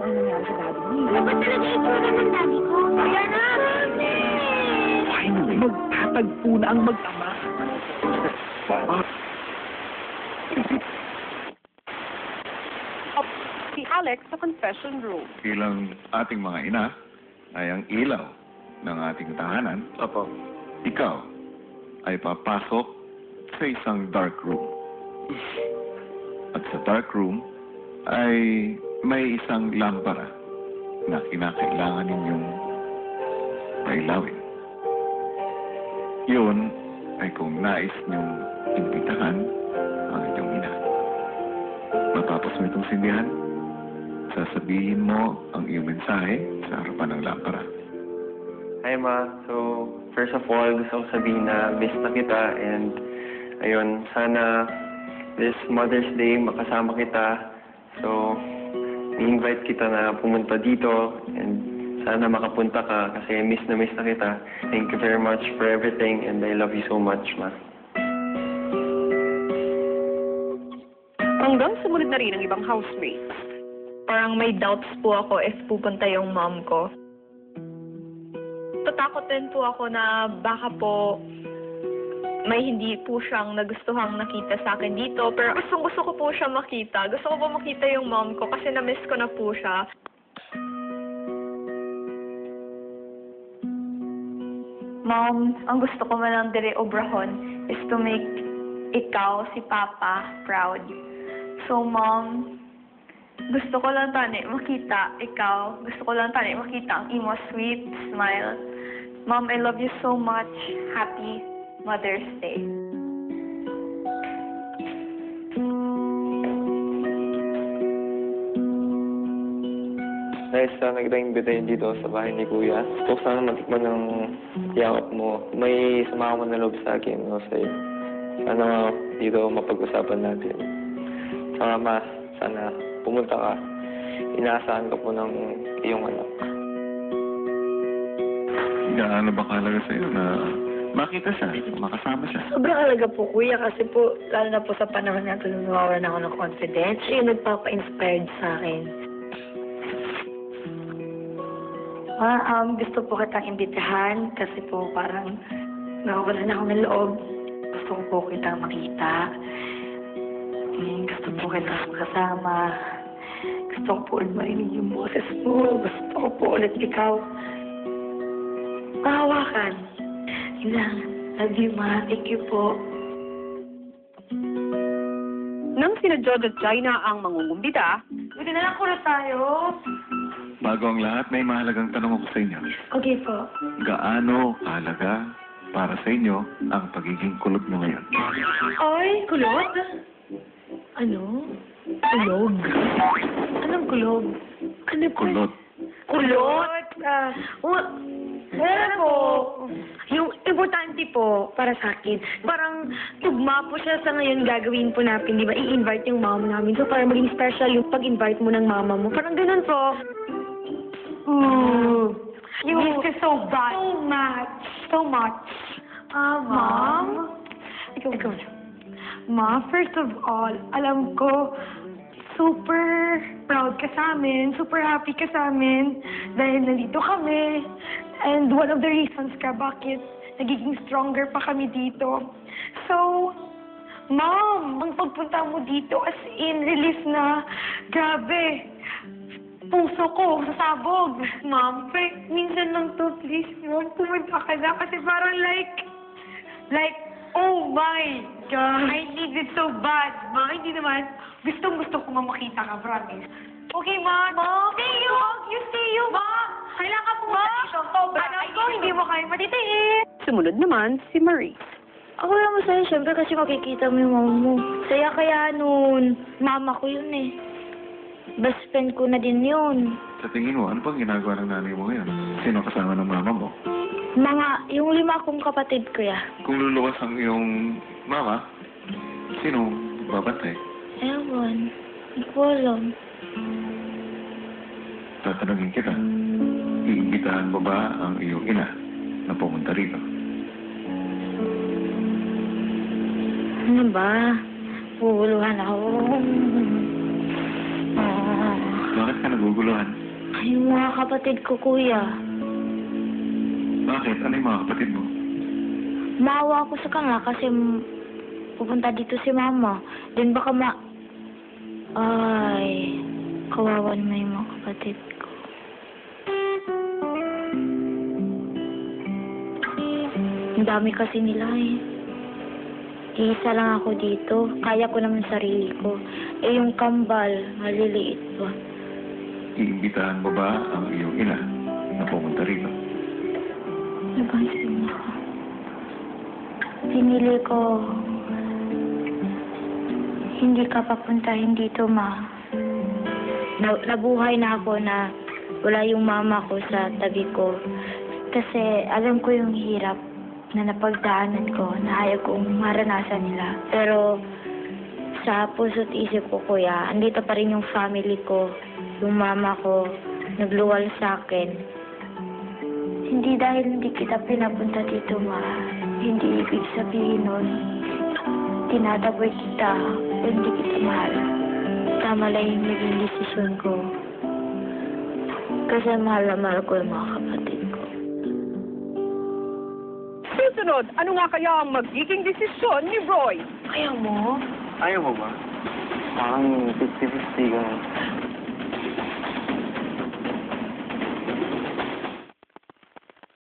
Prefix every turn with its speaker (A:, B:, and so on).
A: kung ano nangyari sa daddy niya.
B: Ano ba talaga itsura ng daddy ko? Kaya na!
A: Finally, magtatagpo na ang mag-ama. Si Alex sa confession room.
C: Bilang ating mga ina ay ang ilaw ng ating tahanan.
D: Opo.
C: Ikaw ay papasok sa isang dark room. At sa dark room ay may isang lampara na kinakailangan ninyong pailawin. Yun ay kung nais niyong imbitahan ang inyong ina. Matapos mo itong sindihan, sasabihin mo ang iyong mensahe sa harapan ng lampara.
D: Hi, Ma. So, first of all, gusto ko sabihin na miss na kita and ayun, sana this Mother's Day makasama kita. So, ni-invite kita na pumunta dito and sana makapunta ka kasi miss na kita. Thank you very much for everything and I love you so much, Ma.
A: Hanggang sumunod na rin ang ibang housemates.
E: Parang may doubts po ako if pupunta yung mom ko. Tatakot din po ako na baka po may hindi po siyang nagustuhang nakita sa akin dito. Pero gusto ko po siya makita. Gusto ko po makita yung mom ko kasi na-miss ko na po siya. Mom, ang gusto ko man lang dire obrahon is to make ikaw, si Papa, proud. So, Mom, gusto ko lang tani makita ikaw. Gusto ko lang tani makita ang imo sweet smile. Mom, I love you so much. Happy Mother's Day.
D: Nice na nag-imbitahin dito sa bahay ni Kuya. Gusto ko sana matikman ng yakap mo. May sumama na loob sa akin, no, sa'yo. Sana dito mapag-usapan natin. Saka, Ma, sana pumunta ka. Inaasahan ka po ng iyong anak.
C: Gaano ba kalaga sa'yo na makita siya, makasama siya?
F: Sobrang halaga po, Kuya, kasi po, lalo na po sa panahon na ito, nawawalan ako ng confidence. Siya yung nagpapa-inspired sa akin. Gusto po kitang imbitahan kasi po parang nawawalan ako ng loob. Gusto ko po kitang makita. Gusto po kitang makasama. Gusto ko po ulit marinig yung boses mo. Gusto ko po ulit ikaw mahawakan. Yun lang. Love you, Ma. Thank you po.
A: Nang sina George at China ang mangungumbita,
F: Buti na lang kulo tayo.
C: Bago ang lahat, may mahalagang tanong ako sa inyo.
F: Okay po.
C: Gaano kahalaga para sa inyo ang pagiging kulot mo ngayon?
F: Ay, kulot? Ano? Kulog? Anong kulog? Ano po?
C: Kulot.
F: Kulot? Ano po? Yung importante po para sa akin, parang tugma po siya sa ngayon gagawin po natin, di ba? I-invite yung mama namin. So, para maging special yung pag-invite mo ng mama mo. Parang ganun po. You miss so bad. So much. So much. Mom? Ikaw. Ma, first of all, alam ko, super proud ka sa amin, super happy ka sa amin, dahil nandito kami. And one of the reasons ka bakit nagiging stronger pa kami dito. So, Mom, ang pagpunta mo dito, as in, relief na, grabe, puso ko, sasabog. Mom, minsan lang to, please, Mom, pumunta ka na, kasi parang like, oh my God, I need it so bad. Ma, hindi naman, gustong-gusto ko makita ka, promise. Okay, Ma. See you! You see you, Ma! Kailangan pumunta dito. Alam ko, hindi mo kayo matitiis.
A: sumunod naman si Marie.
F: Ako lang masaya, syempre, kasi makikita mo yung mama mo. Saya kaya nun. Mama ko yun eh. Best friend ko na din yun.
C: Sa tingin mo, ano pang ginagawa ng nanay mo ngayon? Sino kasama ng mama mo?
F: Yung 5 kong kapatid, kuya.
C: Kung luluwas ang iyong mama, sino babantay?
F: Ewan. Hindi ko alam.
C: Tatanungin kita, iimbitahan mo ba ang iyong ina na pumunta rito?
F: Ano ba? Puluhan ako.
C: Bakit ka naguguluhan?
B: Yung mga kapatid ko, kuya.
C: Bakit? Ano yung mga kapatid mo?
B: Maawa ako sa kanila kasi pupunta dito si mama. Then baka Ay, kawawa naman yung mga kapatid ko. Ang dami kasi nila eh. Iisa lang ako dito. Kaya ko naman sarili ko. Eh yung kambal, maliliit pa.
C: Iimbitahan mo ba ang iyong ina na pumunta rito?
B: Nabansin ako. Pinili ko hindi ka papuntahin dito, ma. Nabuhay na ako na wala yung mama ko sa tabi ko. Kasi alam ko yung hirap na napagdaanan ko, na ayaw kong maranasan nila. Pero sa puso't isip ko, kuya, andito pa rin yung family ko, yung mama ko, nagluwal sa akin. Hindi dahil hindi kita pinapunta dito, ma. Hindi ibig sabihin nun, tinataboy kita, o hindi kita mahal. Tama lang yung naging desisyon ko. Kasi mahal na mahal ko yung mga kapatid ko.
A: Susunod, ano nga kaya ang magiging desisyon ni Roy?
F: Ayaw mo?
D: Ayaw mo ba? Parang 50-50 ka.